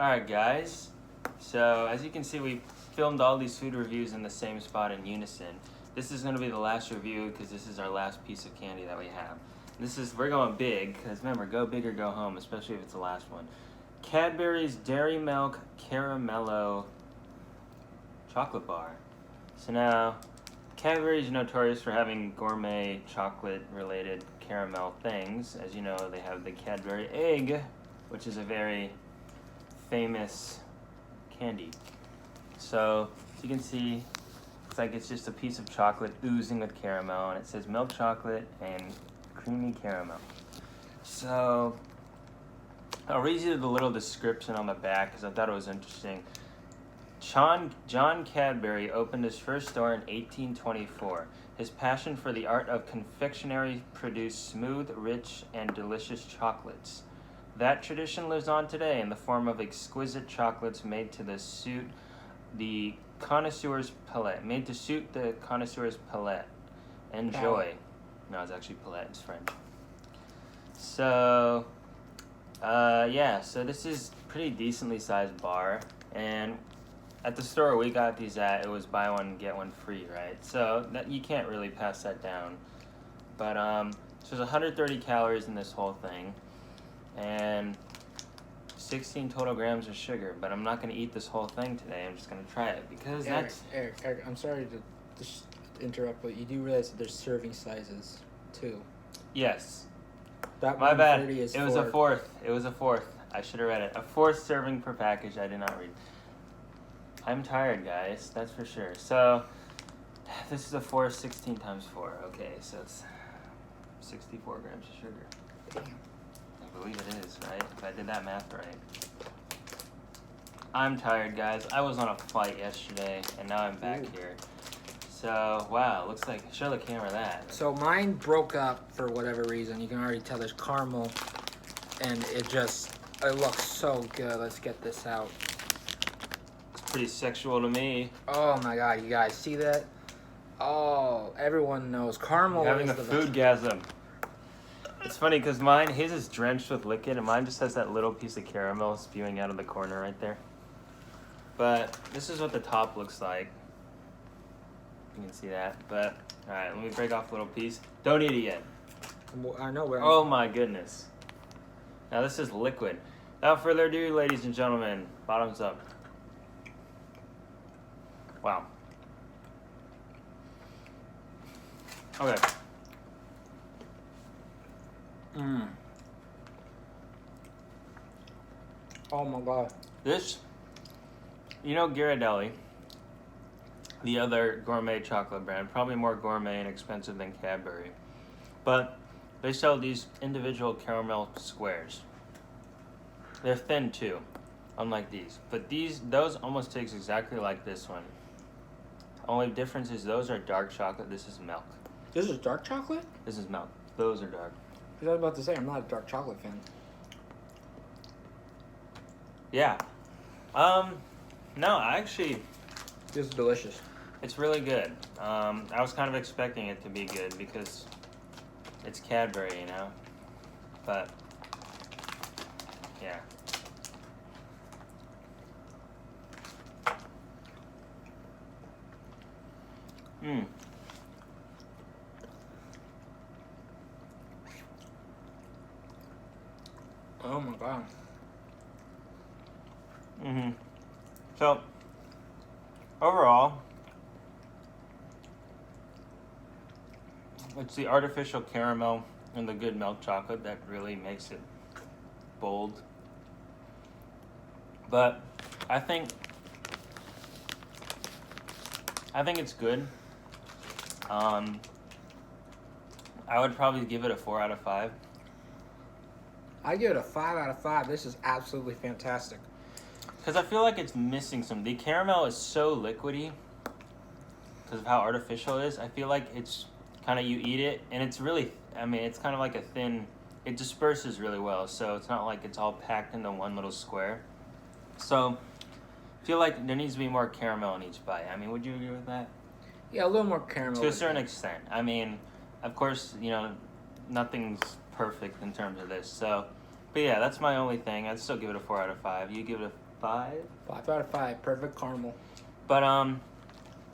Alright guys, so as you can see we filmed all these food reviews in the same spot in unison. This is going to be the last review because this is our last piece of candy that we have. We're going big because remember, go big or go home, especially if it's the last one. Cadbury's Dairy Milk Caramello Chocolate Bar. So now, Cadbury is notorious for having gourmet chocolate related caramel things. As you know, they have the Cadbury Egg, which is a very famous candy. So, as you can see, it's like it's just a piece of chocolate oozing with caramel, and it says milk chocolate and creamy caramel. So, I'll read you the little description on the back because I thought it was interesting. John Cadbury opened his first store in 1824. His passion for the art of confectionery produced smooth, rich, and delicious chocolates. That tradition lives on today in the form of exquisite chocolates made to suit the connoisseur's palate. Enjoy. No, it's actually palate. It's French. So, yeah. So this is pretty decently sized bar, and at the store we got these at, it was buy one get one free, right? So that you can't really pass that down. But so there's 130 calories in this whole thing, and 16 total grams of sugar. But I'm not going to eat this whole thing today. I'm just going to try it because Eric, I'm sorry to just interrupt, but you do realize that there's serving sizes too. Yes. That My bad. Is it was a fourth. It was a fourth. I should have read it. A fourth serving per package. I did not read. I'm tired, guys. That's for sure. So this is a 16 times 4. Okay, so it's 64 grams of sugar. Damn. I believe it is, right? If I did that math right. I'm tired, guys. I was on a flight yesterday, and now I'm back here. So, wow, looks like, show the camera that. So mine broke up for whatever reason. You can already tell there's caramel, and it looks so good. Let's get this out. It's pretty sexual to me. Oh my god, you guys see that? Oh, everyone knows caramel. You're having a foodgasm. It's funny because his is drenched with liquid, and mine just has that little piece of caramel spewing out of the corner right there. But this is what the top looks like. You can see that. But all right, let me break off a little piece. Don't eat it yet. I know where. Oh my goodness. Now this is liquid. Without further ado, ladies and gentlemen, bottoms up. Wow. Okay. Oh my god. This, you know, Ghirardelli, the other gourmet chocolate brand, probably more gourmet and expensive than Cadbury, but they sell these individual caramel squares. They're thin too, unlike these. But those almost taste exactly like this one. Only difference is those are dark chocolate. This is milk. This is dark chocolate? This is milk. Those are dark. Because I was about to say, I'm not a dark chocolate fan. Yeah. No, actually, this is delicious. it's really good. I was kind of expecting it to be good because it's Cadbury, you know? But, yeah. Oh my god. So, overall, it's the artificial caramel and the good milk chocolate that really makes it bold. But I think it's good. I would probably give it a 4 out of 5. I give it a 5 out of 5. This is absolutely fantastic. Because I feel like it's missing some. The caramel is so liquidy because of how artificial it is. I feel like it's kind of, you eat it, and it's really, it's kind of like a thin, it disperses really well. So it's not like it's all packed into one little square. So I feel like there needs to be more caramel in each bite. Would you agree with that? Yeah, a little more caramel. To a certain extent. Of course, nothing's perfect in terms of this. So, but yeah, that's my only thing. I'd still give it a 4 out of 5. You give it 5. 5 out of 5. Perfect caramel. But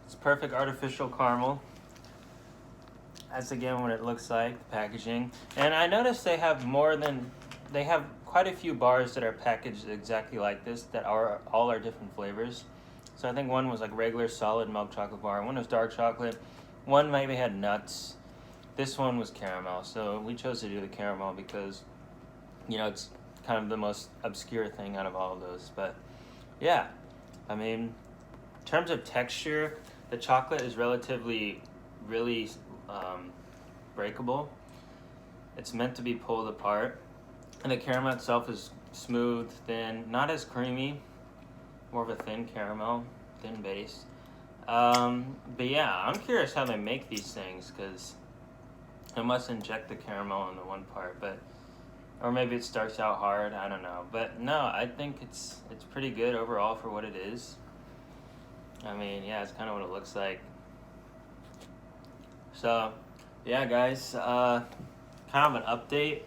it's perfect artificial caramel. That's again what it looks like, the packaging. And I noticed they have quite a few bars that are packaged exactly like this that are all different flavors. So I think one was like regular solid milk chocolate bar, one was dark chocolate, one maybe had nuts. This one was caramel. So we chose to do the caramel because, you know, it's kind of the most obscure thing out of all of those. But yeah, I mean, in terms of texture, the chocolate is really breakable. It's meant to be pulled apart. And the caramel itself is smooth, thin, not as creamy, more of a thin caramel, thin base. But yeah, I'm curious how they make these things, because I must inject the caramel in the one part, or maybe it starts out hard, I don't know. But no, I think it's pretty good overall for what it is. I mean, yeah, it's kind of what it looks like. So, yeah, guys, kind of an update.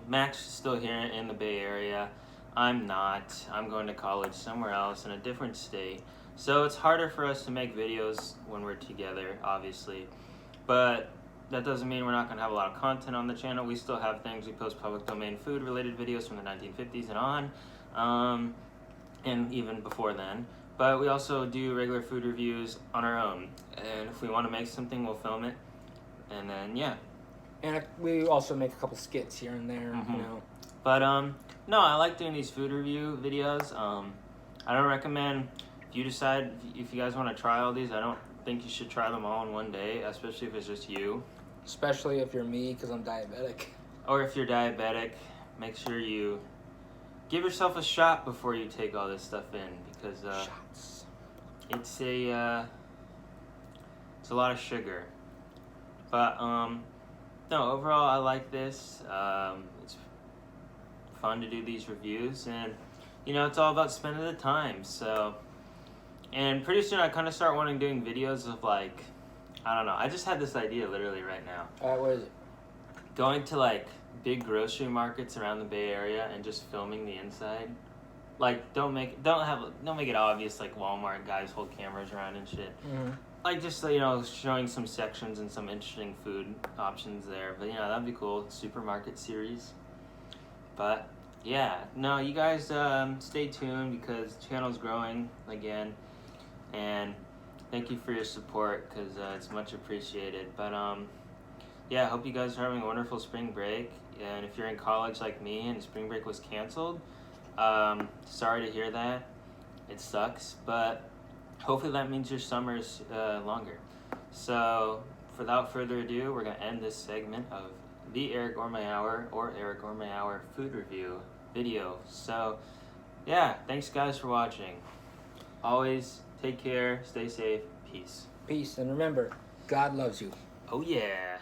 Max is still here in the Bay Area. I'm not. I'm going to college somewhere else in a different state. So it's harder for us to make videos when we're together, obviously. But that doesn't mean we're not going to have a lot of content on the channel. We still have things. We post public domain food-related videos from the 1950s and on, and even before then. But we also do regular food reviews on our own. And if we want to make something, we'll film it. And then, yeah. And we also make a couple skits here and there, you know. But, no, I like doing these food review videos. I don't recommend, if you decide, if you guys want to try all these, I don't think you should try them all in one day, especially if it's just you. Especially if you're me, because I'm diabetic. Or if you're diabetic, make sure you give yourself a shot before you take all this stuff in, because Shots. It's a lot of sugar. But no, overall I like this. It's fun to do these reviews, and you know, it's all about spending the time. So, and pretty soon I kind of start wanting doing videos of, like, I don't know, I just had this idea literally right now. What is it? Going to like big grocery markets around the Bay Area and just filming the inside. Like, don't make it obvious, like Walmart guys hold cameras around and shit. Mm-hmm. Like, just, you know, showing some sections and some interesting food options there. But, you know, that'd be cool. Supermarket series. But, yeah. No, you guys stay tuned, because the channel's growing again. And thank you for your support, because it's much appreciated. But, yeah, I hope you guys are having a wonderful spring break. And if you're in college like me and spring break was canceled, sorry to hear that. It sucks. But hopefully that means your summer's longer. So, without further ado, we're going to end this segment of the Eric Gourmet Hour, or Eric Gourmet Hour food review video. So, yeah, thanks guys for watching. Always take care, stay safe, peace. Peace, and remember, God loves you. Oh yeah.